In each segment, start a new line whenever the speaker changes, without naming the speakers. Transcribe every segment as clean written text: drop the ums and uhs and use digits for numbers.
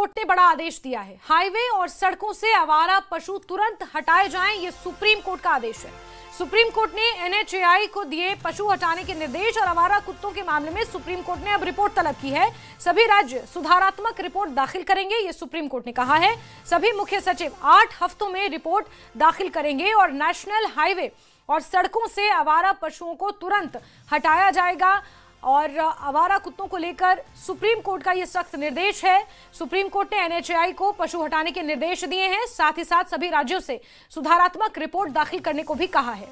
Court ने बड़ा आदेश दिया है। हाईवे और सड़कों से आवारा पशु तुरंत हटाए जाएं, ये सुप्रीम कोर्ट का आदेश है। सुप्रीम कोर्ट ने एनएचएआई को दिए पशु हटाने के निर्देश और आवारा कुत्तों के मामले में सुप्रीम कोर्ट ने अब रिपोर्ट तलब की है। सभी राज्य सुधारात्मक रिपोर्ट दाखिल करेंगे, ये सुप्रीम कोर्ट ने कहा है। सभी मुख्य सचिव 8 हफ्तों में रिपोर्ट दाखिल करेंगे और नेशनल हाईवे और सड़कों से आवारा पशुओं को तुरंत हटाया जाएगा। और आवारा कुत्तों को लेकर सुप्रीम कोर्ट का यह सख्त निर्देश है। सुप्रीम कोर्ट ने एनएचएआई को पशु हटाने के निर्देश दिए हैं, साथ ही साथ सभी राज्यों से सुधारात्मक रिपोर्ट दाखिल करने को भी कहा है।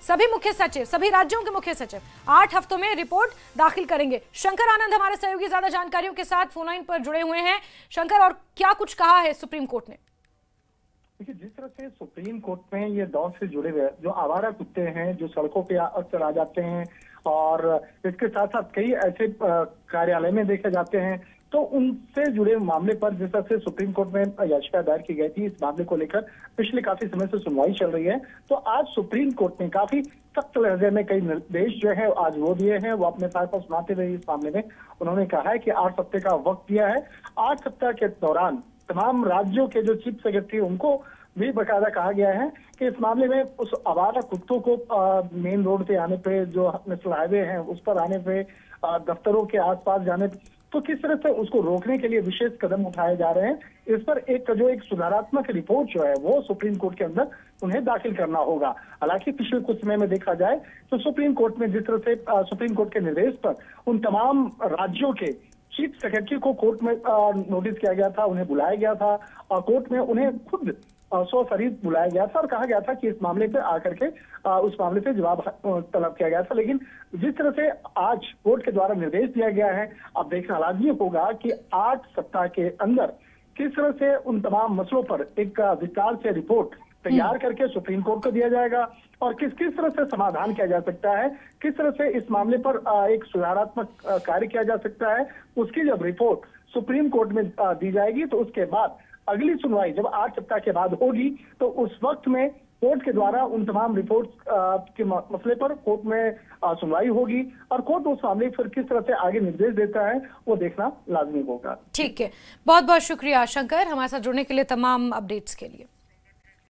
सभी मुख्य सचिव, सभी राज्यों के मुख्य सचिव 8 हफ्तों में रिपोर्ट दाखिल करेंगे। शंकर आनंद हमारे सहयोगी ज्यादा जानकारियों के साथ फोन लाइन पर जुड़े हुए हैं। शंकर, और क्या कुछ कहा है सुप्रीम कोर्ट ने?
देखिए, जिस तरह से सुप्रीम कोर्ट में ये दौर से जुड़े हुए जो आवारा कुत्ते हैं, जो सड़कों पे अक्सर आ जाते हैं और इसके साथ साथ कई ऐसे कार्यालय में देखे जाते हैं, तो उनसे जुड़े मामले पर जिस तरह से सुप्रीम कोर्ट में याचिका दायर की गई थी, इस मामले को लेकर पिछले काफी समय से सुनवाई चल रही है। तो आज सुप्रीम कोर्ट ने काफी सख्त लहजे में कई निर्देश जो है आज वो दिए हैं। वो अपने फैसला सुनाते हुए इस मामले में उन्होंने कहा है कि 8 सप्ताह का वक्त दिया है। 8 सप्ताह के दौरान तमाम राज्यों के जो चीफ सेक्रेटरी, उनको भी बकायदा कहा गया है कि इस मामले में उस आवारा कुत्तों को मेन रोड पे आने पे, जो नेशनल हाईवे है उस पर आने पे, दफ्तरों के आसपास जाने पे, तो किस तरह से उसको रोकने के लिए विशेष कदम उठाए जा रहे हैं। इस पर एक सुधारात्मक रिपोर्ट जो है वो सुप्रीम कोर्ट के अंदर उन्हें दाखिल करना होगा। हालांकि पिछले कुछ समय में देखा जाए तो सुप्रीम कोर्ट में जिस तरह से सुप्रीम कोर्ट के निर्देश पर उन तमाम राज्यों के चीफ सेक्रेटरी को कोर्ट में नोटिस किया गया था, उन्हें बुलाया गया था और कोर्ट में उन्हें खुद सशरीर बुलाया गया था और कहा गया था कि इस मामले पे आकर के उस मामले से जवाब तलब किया गया था। लेकिन जिस तरह से आज कोर्ट के द्वारा निर्देश दिया गया है, अब देखना लाजमी होगा कि 8 सप्ताह के अंदर किस तरह से उन तमाम मसलों पर एक विस्तार से रिपोर्ट तैयार करके सुप्रीम कोर्ट को दिया जाएगा और किस तरह से समाधान किया जा सकता है, किस तरह से इस मामले पर एक सुधारात्मक कार्य किया जा सकता है। उसकी जब रिपोर्ट सुप्रीम कोर्ट में दी जाएगी तो उसके बाद अगली सुनवाई जब 8 सप्ताह के बाद होगी तो उस वक्त में कोर्ट के द्वारा उन तमाम रिपोर्ट के मसले पर कोर्ट में सुनवाई होगी और कोर्ट उस मामले पर किस तरह से आगे निर्देश देता है वो देखना लाजमी होगा।
ठीक है, बहुत बहुत शुक्रिया शंकर, हमारे साथ जुड़ने के लिए, तमाम अपडेट्स के लिए।